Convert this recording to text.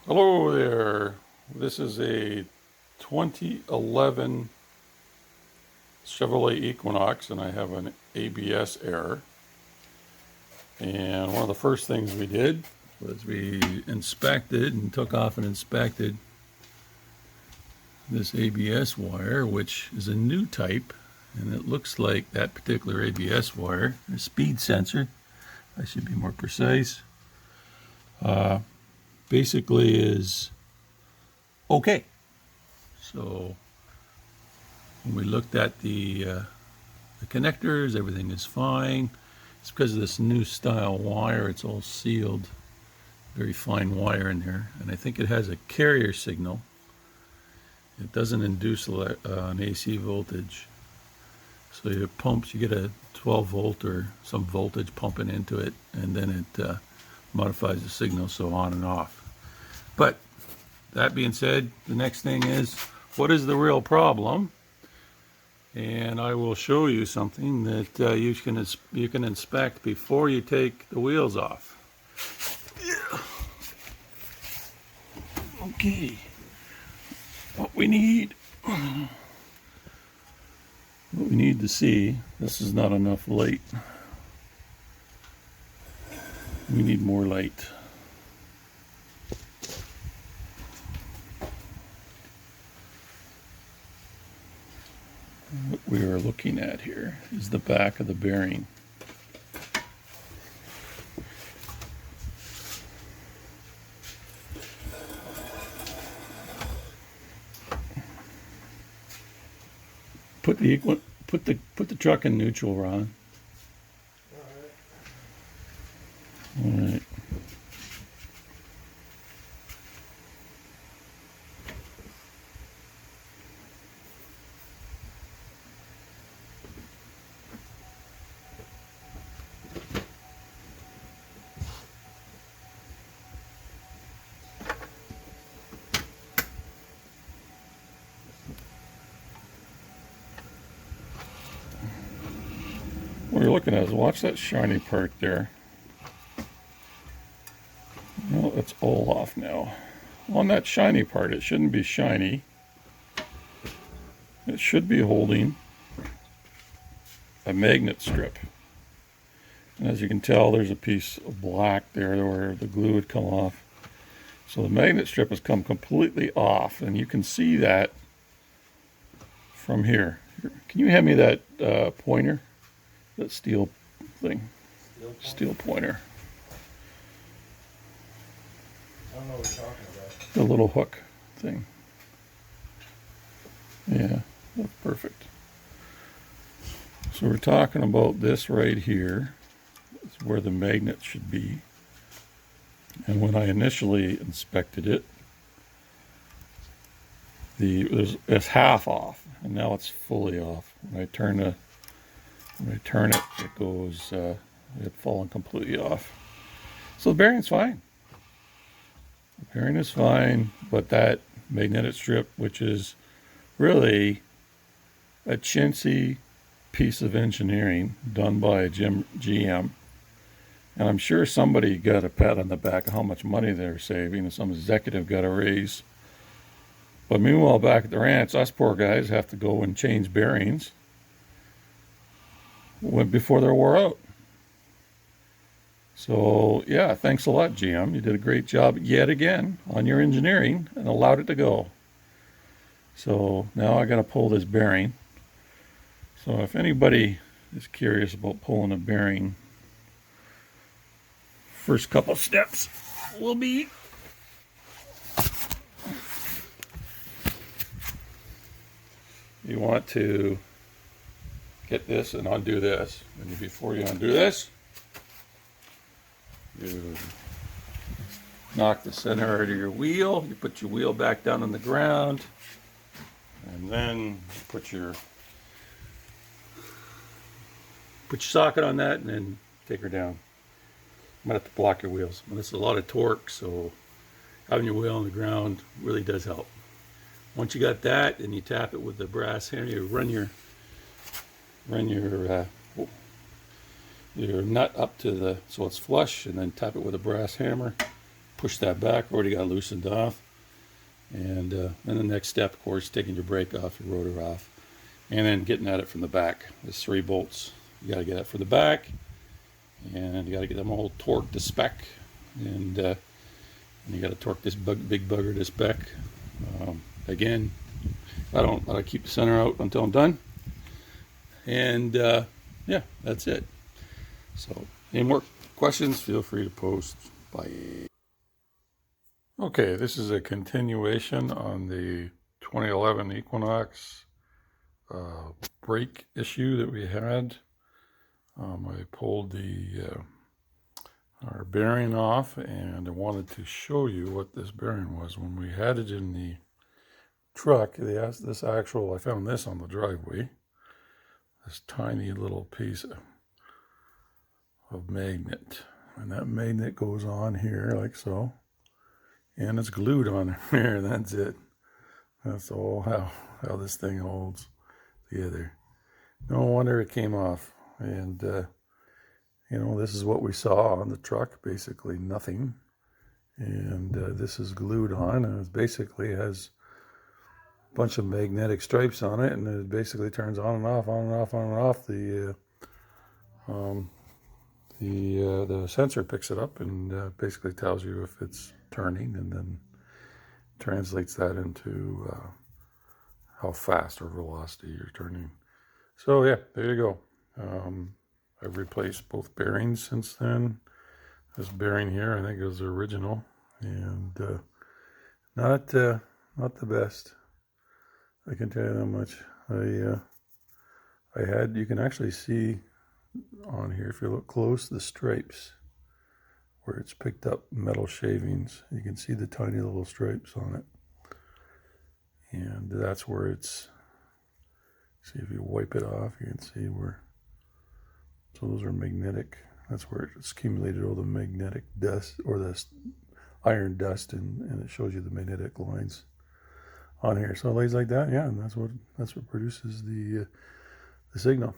Hello there. This is a 2011 Chevrolet Equinox, and I have an ABS error. And one of the first things we did was we inspected and took off and inspected this ABS wire, which is a new type, and it looks like that particular ABS wire, a speed sensor, I should be more precise, basically is okay. So when we looked at the connectors, everything is fine. It's because of this new style wire. It's all sealed, very fine wire in there, and I think it has a carrier signal. It doesn't induce an AC voltage. So it pumps, you get a 12 volt or some voltage pumping into it, and then it modifies the signal, so on and off. But that being said, the next thing is, what is the real problem? And I will show you something that you can inspect before you take the wheels off. Okay, what we need to see, this is not enough light. We need more light. What we are looking at here is the back of the bearing. Put the truck in neutral, Ron. All right. What you're looking at is, watch that shiny part there. Well, it's all off now. On that shiny part, it shouldn't be shiny. It should be holding a magnet strip. And as you can tell, there's a piece of black there where the glue would come off. So the magnet strip has come completely off, and you can see that from here. Can you hand me that pointer? That steel thing. Steel pointer. I don't know what you're talking about. The little hook thing. Yeah, that's perfect. So we're talking about this right here. It's where the magnet should be. And when I initially inspected it, it's half off, and now it's fully off. When I turn it, it goes, it's fallen completely off. So the bearing's fine. The bearing is fine, but that magnetic strip, which is really a chintzy piece of engineering done by a GM, and I'm sure somebody got a pat on the back of how much money they're saving, and some executive got a raise. But meanwhile, back at the ranch, us poor guys have to go and change bearings before they're wore out. So yeah, thanks a lot, GM. You did a great job yet again on your engineering and allowed it to go. So now I got to pull this bearing. So if anybody is curious about pulling a bearing, first couple steps will be you want to get this and undo this. And before you undo this, you knock the center out of your wheel. You put your wheel back down on the ground, and then you put your socket on that, and then take her down. I'm gonna have to block your wheels. Well, this is a lot of torque, so having your wheel on the ground really does help. Once you got that, and you tap it with the brass hammer, you run your nut up to so it's flush, and then tap it with a brass hammer, push that back. Already got loosened off. And then the next step, of course, taking your brake off, your rotor off, and then getting at it from the back. There's 3 bolts. You got to get it from the back, and you got to get them all torqued to spec, and you got to torque this big bugger to spec. Again, I keep the center out until I'm done, and yeah, that's it. So, any more questions? Feel free to post. Bye. Okay, this is a continuation on the 2011 Equinox brake issue that we had. I pulled our bearing off, and I wanted to show you what this bearing was. When we had it in the truck, they asked this I found this on the driveway, this tiny little piece of magnet, and that magnet goes on here like so. And it's glued on here. That's it. That's all how this thing holds together. No wonder it came off. And this is what we saw on the truck. Basically nothing. And this is glued on, and it basically has a bunch of magnetic stripes on it, and it basically turns on and off, on and off, on and off. The sensor picks it up and basically tells you if it's turning, and then translates that into how fast or velocity you're turning. So yeah, there you go. I've replaced both bearings since then. This bearing here, I think, is the original, and not the best. I can tell you that much. You can actually see on here, if you look close, the stripes where it's picked up metal shavings. You can see the tiny little stripes on it, and that's where it's, see if you wipe it off, you can see where, so those are magnetic. That's where it's accumulated all the magnetic dust, or the iron dust, and it shows you the magnetic lines on here. So it lays like that, yeah, and that's what produces the signal.